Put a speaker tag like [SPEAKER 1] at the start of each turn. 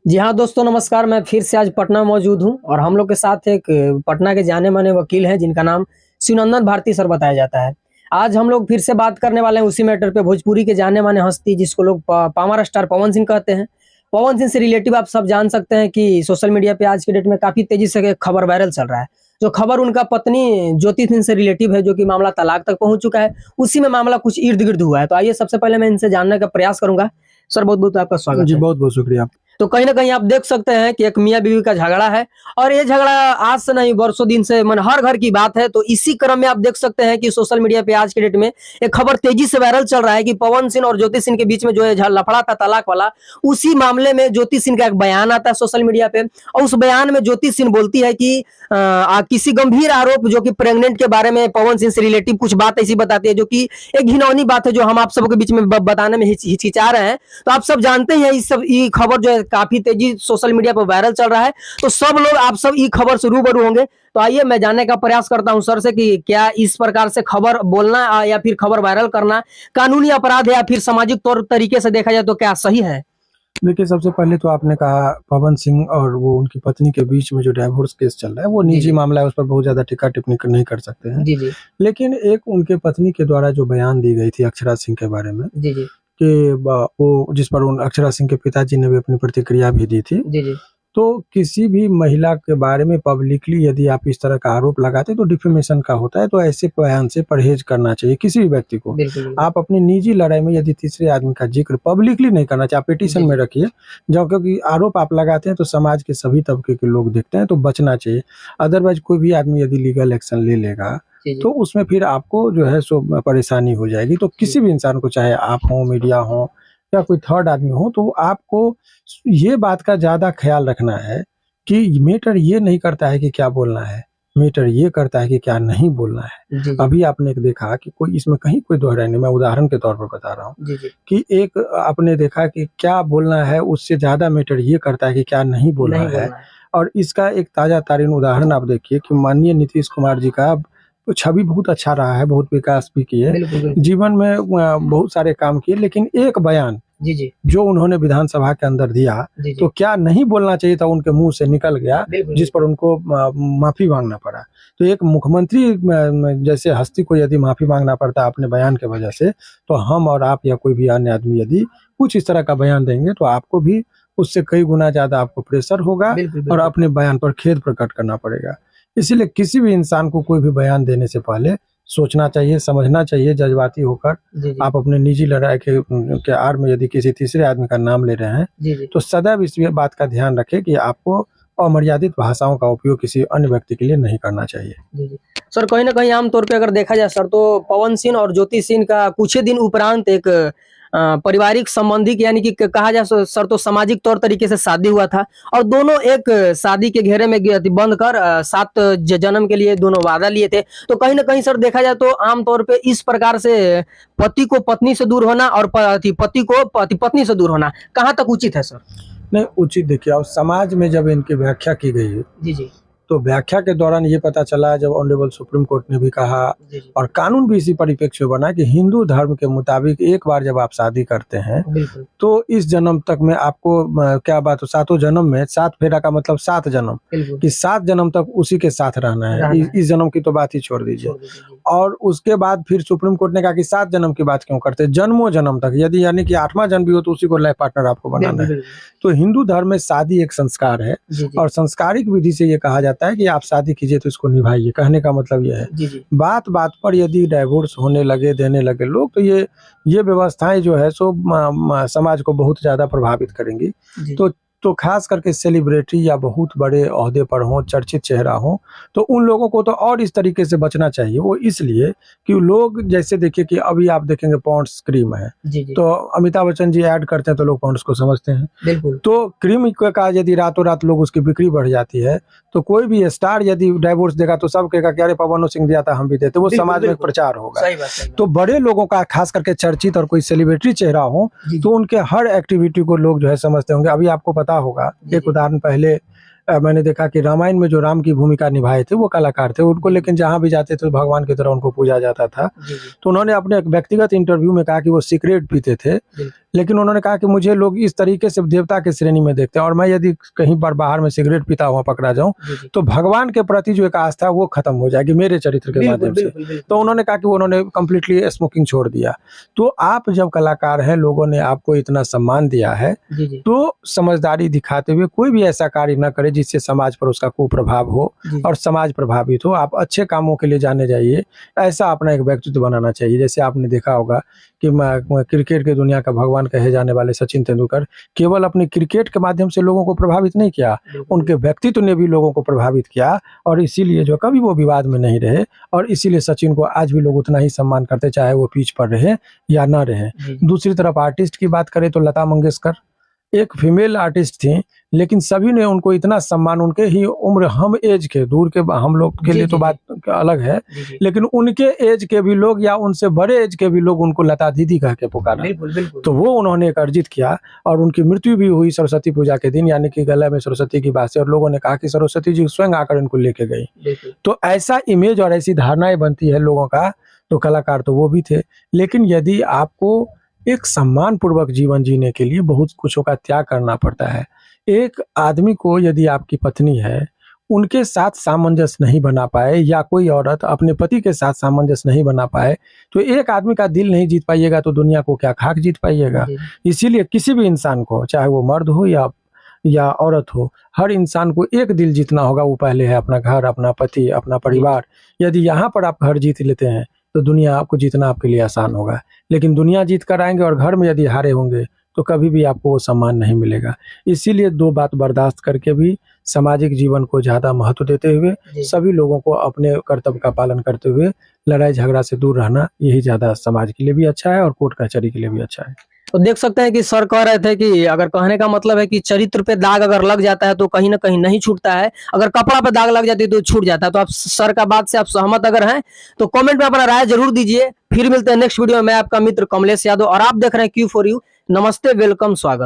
[SPEAKER 1] जी हाँ दोस्तों, नमस्कार। मैं फिर से आज पटना में मौजूद हूँ और हम लोग के साथ एक पटना के जाने माने वकील हैं जिनका नाम शिवनंदन भारती सर बताया जाता है। आज हम लोग फिर से बात करने वाले हैं उसी मैटर पे, भोजपुरी के जाने माने हस्ती जिसको लोग पावर स्टार पवन सिंह कहते हैं। पवन सिंह से रिलेटिव आप सब जान सकते हैं कि सोशल मीडिया पे आज के डेट में काफी तेजी से एक खबर वायरल चल रहा है। जो खबर उनका पत्नी ज्योति सिंह से रिलेटिव है, जो कि मामला तलाक तक पहुंच चुका है। उसी में मामला कुछ इर्द गिर्द हुआ है। तो आइए सबसे पहले मैं इनसे जानने का प्रयास करूंगा। सर बहुत बहुत आपका स्वागत
[SPEAKER 2] जी,
[SPEAKER 1] है।
[SPEAKER 2] बहुत बहुत शुक्रिया।
[SPEAKER 1] तो कहीं ना कहीं आप देख सकते हैं कि एक मियाँ बीवी का झगड़ा है और ये झगड़ा आज से नहीं बरसों दिन से मन हर घर की बात है। तो इसी क्रम में आप देख सकते हैं कि सोशल मीडिया पे आज के डेट में एक खबर तेजी से वायरल चल रहा है कि पवन सिंह और ज्योति सिंह के बीच में जो है लफड़ा था तलाक वाला, उसी मामले में ज्योति सिंह का एक बयान आता है सोशल मीडिया पे। और उस बयान में ज्योति सिंह बोलती है कि किसी गंभीर आरोप जो कि प्रेग्नेंट के बारे में पवन सिंह से रिलेटिव कुछ बात ऐसी बताती है जो कि एक घिनौनी बात है, जो हम आप सबके बीच में बताने में हिचकिचा रहे हैं। तो आप सब जानते हैं ये खबर जो है काफी तेजी सोशल मीडिया पर वायरल चल रहा है। तो सब लोग आप सब ई खबर से रूबरू होंगे। तो आइए मैं जानने का प्रयास करता हूं सर से कि क्या इस प्रकार से खबर बोलना या फिर खबर वायरल करना कानूनी अपराध है या फिर सामाजिक तौर तरीके से देखा जाए तो क्या सही है?
[SPEAKER 2] देखिए, सबसे पहले तो आपने कहा पवन सिंह और वो उनकी पत्नी के बीच में जो डिवोर्स केस चल रहा है वो निजी मामला है, उस पर बहुत ज्यादा टीका टिप्पणी नहीं कर सकते हैं।
[SPEAKER 1] जी जी
[SPEAKER 2] लेकिन एक उनके पत्नी के द्वारा जो बयान दी गई थी अक्षरा सिंह के बारे में
[SPEAKER 1] जी जी
[SPEAKER 2] कि वो जिस पर उन अक्षरा सिंह के पिताजी ने भी अपनी प्रतिक्रिया भी दी थी।
[SPEAKER 1] जी जी
[SPEAKER 2] तो किसी भी महिला के बारे में पब्लिकली यदि आप इस तरह का आरोप लगाते तो डिफेमेशन का होता है, तो ऐसे बयान से परहेज करना चाहिए किसी भी व्यक्ति को।
[SPEAKER 1] बिल्कुल
[SPEAKER 2] आप अपनी निजी लड़ाई में यदि तीसरे आदमी का जिक्र पब्लिकली नहीं करना चाहिए, आप पिटीशन में रखिए। जब क्योंकि आरोप आप लगाते हैं तो समाज के सभी तबके के लोग देखते हैं, तो बचना चाहिए। अदरवाइज कोई भी आदमी यदि लीगल एक्शन ले लेगा तो उसमें फिर आपको जो है सो परेशानी हो जाएगी। तो किसी भी इंसान को, चाहे आप हो, मीडिया हो या कोई थर्ड आदमी हो, तो आपको ये बात का ज्यादा ख्याल रखना है कि मैटर ये नहीं करता है कि क्या बोलना है, मैटर ये करता है कि क्या नहीं बोलना है।
[SPEAKER 1] जी
[SPEAKER 2] अभी आपने एक देखा कि कोई इसमें कहीं कोई दोहराई नहीं, मैं उदाहरण के तौर पर बता रहा हूँ
[SPEAKER 1] जी जी
[SPEAKER 2] कि एक आपने देखा कि क्या बोलना है उससे ज्यादा मैटर ये करता है कि क्या नहीं बोलना
[SPEAKER 1] नहीं
[SPEAKER 2] है।
[SPEAKER 1] बोलना है।
[SPEAKER 2] और इसका एक ताजा तारीन उदाहरण आप देखिए कि माननीय नीतीश कुमार जी का छवि बहुत अच्छा रहा है, बहुत विकास भी किए,
[SPEAKER 1] बिल्कुल बिल्कुल।
[SPEAKER 2] जीवन में बहुत सारे काम किए, लेकिन एक बयान
[SPEAKER 1] जी जी
[SPEAKER 2] जो उन्होंने विधानसभा के अंदर दिया
[SPEAKER 1] जी
[SPEAKER 2] तो
[SPEAKER 1] जी
[SPEAKER 2] क्या नहीं बोलना चाहिए था उनके मुंह से निकल गया,
[SPEAKER 1] बिल्कुल
[SPEAKER 2] जिस पर उनको माफी मांगना पड़ा। तो एक मुख्यमंत्री जैसे हस्ती को यदि माफी मांगना पड़ता अपने बयान के वजह से, तो हम और आप या कोई भी अन्य आदमी यदि कुछ इस तरह का बयान देंगे तो आपको भी उससे कई गुना ज्यादा आपको प्रेशर होगा
[SPEAKER 1] बिल्कुल
[SPEAKER 2] और
[SPEAKER 1] बिल्कुल।
[SPEAKER 2] अपने बयान पर खेद प्रकट करना पड़ेगा। इसीलिए किसी भी इंसान को कोई भी बयान देने से पहले सोचना चाहिए, समझना चाहिए। जज्बाती होकर
[SPEAKER 1] जी जी
[SPEAKER 2] आप अपने निजी लड़ाई के आड़ में यदि किसी तीसरे आदमी का नाम ले रहे हैं
[SPEAKER 1] जी जी
[SPEAKER 2] तो सदैव इस बात का ध्यान रखें कि आपको अमर्यादित भाषाओं का उपयोग किसी अन्य व्यक्ति के लिए नहीं करना चाहिए।
[SPEAKER 1] जी जी सर, कहीं ना कहीं आमतौर पे अगर देखा जाए सर, तो पवन सिंह और ज्योति सिंह का कुछ ही दिन उपरांत एक पारिवारिक संबंधी यानी कि कहा जाए सर तो सामाजिक तौर तरीके से शादी हुआ था और दोनों एक शादी के घेरे में बंद कर 7 जन्म के लिए दोनों वादा लिए थे। तो कहीं ना कहीं सर देखा जाए तो आमतौर पे इस प्रकार से पति को पत्नी से दूर होना और पति को पत्नी से दूर होना कहाँ तक उचित है सर?
[SPEAKER 2] नहीं उचित, देखिए और समाज में जब इनकी व्याख्या की गई
[SPEAKER 1] जी जी
[SPEAKER 2] तो व्याख्या के दौरान ये पता चला, जब ऑनरेबल सुप्रीम कोर्ट ने भी कहा
[SPEAKER 1] जी जी
[SPEAKER 2] और कानून भी इसी परिप्रेक्ष्य में बना कि हिंदू धर्म के मुताबिक एक बार जब आप शादी करते हैं
[SPEAKER 1] बिल्कुल
[SPEAKER 2] तो इस जन्म तक में आपको क्या बात हो, 7 जन्म में 7 फेरा का मतलब 7 जन्म,
[SPEAKER 1] बिल्कुल
[SPEAKER 2] कि 7 जन्म तक उसी के साथ रहना है। इस जन्म की तो बात ही छोड़ दीजिए।
[SPEAKER 1] छोड़ दीजिए। जी
[SPEAKER 2] और उसके बाद फिर सुप्रीम कोर्ट ने कहा कि 7 जन्म की बात क्यों करते, जन्मों जन्म तक, यदि यानी कि 8वां जन्म भी हो तो उसी को लाइफ पार्टनर आपको बनाना
[SPEAKER 1] बिल्कुल
[SPEAKER 2] है।
[SPEAKER 1] बिल्कुल।
[SPEAKER 2] तो हिंदू धर्म में शादी एक संस्कार है
[SPEAKER 1] जी जी
[SPEAKER 2] और संस्कारिक विधि से ये कहा जाता है कि आप शादी कीजिए तो इसको निभाइए। कहने का मतलब ये है,
[SPEAKER 1] जी जी
[SPEAKER 2] बात बात पर यदि डाइवोर्स होने लगे, देने लगे लोग, तो ये व्यवस्थाएं जो है सो समाज को बहुत ज्यादा प्रभावित करेंगी।
[SPEAKER 1] जी
[SPEAKER 2] तो खास करके सेलिब्रिटी या बहुत बड़े ओहदे पर हो, चर्चित चेहरा हो, तो उन लोगों को तो और इस तरीके से बचना चाहिए। वो इसलिए कि लोग जैसे देखिए कि अभी आप देखेंगे पॉन्ड्स क्रीम है,
[SPEAKER 1] जी जी
[SPEAKER 2] तो अमिताभ बच्चन जी ऐड करते हैं तो लोग पॉन्ड्स को समझते हैं।
[SPEAKER 1] बिल्कुल
[SPEAKER 2] तो क्रीम का यदि रातों रात लोग उसकी बिक्री बढ़ जाती है तो कोई भी स्टार यदि डाइवोर्स देगा तो सब कहेगा कि अरे पवन सिंह दिया था हम भी देते, वो
[SPEAKER 1] बिल्कुल,
[SPEAKER 2] समाज में
[SPEAKER 1] बिल्कुल।
[SPEAKER 2] प्रचार होगा।
[SPEAKER 1] सही बात
[SPEAKER 2] तो बड़े लोगों का, खास करके चर्चित और कोई सेलिब्रिटी चेहरा हो,
[SPEAKER 1] जी
[SPEAKER 2] तो उनके हर एक्टिविटी को लोग जो है समझते होंगे। अभी आपको पता होगा,
[SPEAKER 1] जी,
[SPEAKER 2] एक
[SPEAKER 1] जी।
[SPEAKER 2] उदाहरण पहले मैंने देखा कि रामायण में जो राम की भूमिका निभाए थे वो कलाकार थे, उनको लेकिन जहाँ भी जाते थे भगवान की तरह उनको पूजा जाता था। तो उन्होंने अपने एक व्यक्तिगत इंटरव्यू में कहा कि वो सिगरेट पीते थे, लेकिन उन्होंने कहा कि मुझे लोग इस तरीके से देवता की श्रेणी में देखते हैं और मैं यदि कहीं पर बाहर में सिगरेट पीता हुआ पकड़ा जाऊं तो भगवान के प्रति जो एक आस्था है वो खत्म हो जाएगी मेरे चरित्र के माध्यम से। तो उन्होंने कहा कि उन्होंने कम्प्लीटली स्मोकिंग छोड़ दिया। तो आप जब कलाकार हैं, लोगों ने आपको इतना सम्मान दिया है, तो समझदारी दिखाते हुए कोई भी ऐसा कार्य न करे जिससे समाज पर उसका कुप्रभाव हो और समाज प्रभावित हो। आप अच्छे कामों के लिए जाने जाइए, ऐसा अपना एक व्यक्तित्व बनाना चाहिए। जैसे आपने देखा होगा कि क्रिकेट की दुनिया का भगवान कहे जाने वाले सचिन तेंदुलकर केवल अपने क्रिकेट के माध्यम से लोगों को प्रभावित नहीं किया, उनके व्यक्तित्व ने भी लोगों को प्रभावित किया और इसीलिए जो कभी वो विवाद में नहीं रहे और इसीलिए सचिन को आज भी लोग उतना ही सम्मान करते, चाहे वो पिच पर रहे या ना रहे। दूसरी तरफ आर्टिस्ट की बात करें तो लता मंगेशकर एक फीमेल आर्टिस्ट थी, लेकिन सभी ने उनको इतना सम्मान, उनके ही उम्र हम एज के, दूर के हम लोग के लिए तो बात अलग है, लेकिन उनके एज के भी लोग या उनसे बड़े एज के भी लोग उनको लता दीदी कह के पुकारा। तो वो उन्होंने एक अर्जित किया और उनकी मृत्यु भी हुई सरस्वती पूजा के दिन, यानी कि गले में सरस्वती की बात से, और लोगों ने कहा कि सरस्वती जी स्वयं आकर इनको लेके गई। तो ऐसा इमेज और ऐसी धारणाएं बनती है लोगों का। तो कलाकार तो वो भी थे, लेकिन यदि आपको एक सम्मान पूर्वक जीवन जीने के लिए बहुत कुछों का त्याग करना पड़ता है। एक आदमी को यदि आपकी पत्नी है, उनके साथ सामंजस्य नहीं बना पाए या कोई औरत अपने पति के साथ सामंजस्य नहीं बना पाए तो एक आदमी का दिल नहीं जीत पाइएगा तो दुनिया को क्या खाक जीत पाइएगा। इसीलिए किसी भी इंसान को, चाहे वो मर्द हो या औरत हो, हर इंसान को एक दिल जीतना होगा। वो पहले है अपना घर, अपना पति, अपना परिवार। यदि यहाँ पर आप घर जीत लेते हैं तो दुनिया आपको जीतना आपके लिए आसान होगा, लेकिन दुनिया जीत कर आएंगे और घर में यदि हारे होंगे तो कभी भी आपको वो सम्मान नहीं मिलेगा। इसीलिए दो बात बर्दाश्त करके भी सामाजिक जीवन को ज़्यादा महत्व देते हुए सभी लोगों को अपने कर्तव्य का पालन करते हुए लड़ाई झगड़ा से दूर रहना, यही ज़्यादा समाज के लिए भी अच्छा है और कोर्ट कचहरी के लिए भी अच्छा है।
[SPEAKER 1] तो देख सकते हैं कि सर कह रहे थे कि अगर कहने का मतलब है कि चरित्र पे दाग अगर लग जाता है तो कहीं ना कहीं नहीं छूटता है, अगर कपड़ा पे दाग लग जाती है तो छूट जाता है। तो आप सर का बात से आप सहमत अगर हैं तो कमेंट में अपना राय जरूर दीजिए। फिर मिलते हैं नेक्स्ट वीडियो में। मैं आपका मित्र कमलेश यादव और आप देख रहे हैं Q4U। नमस्ते, वेलकम, स्वागत।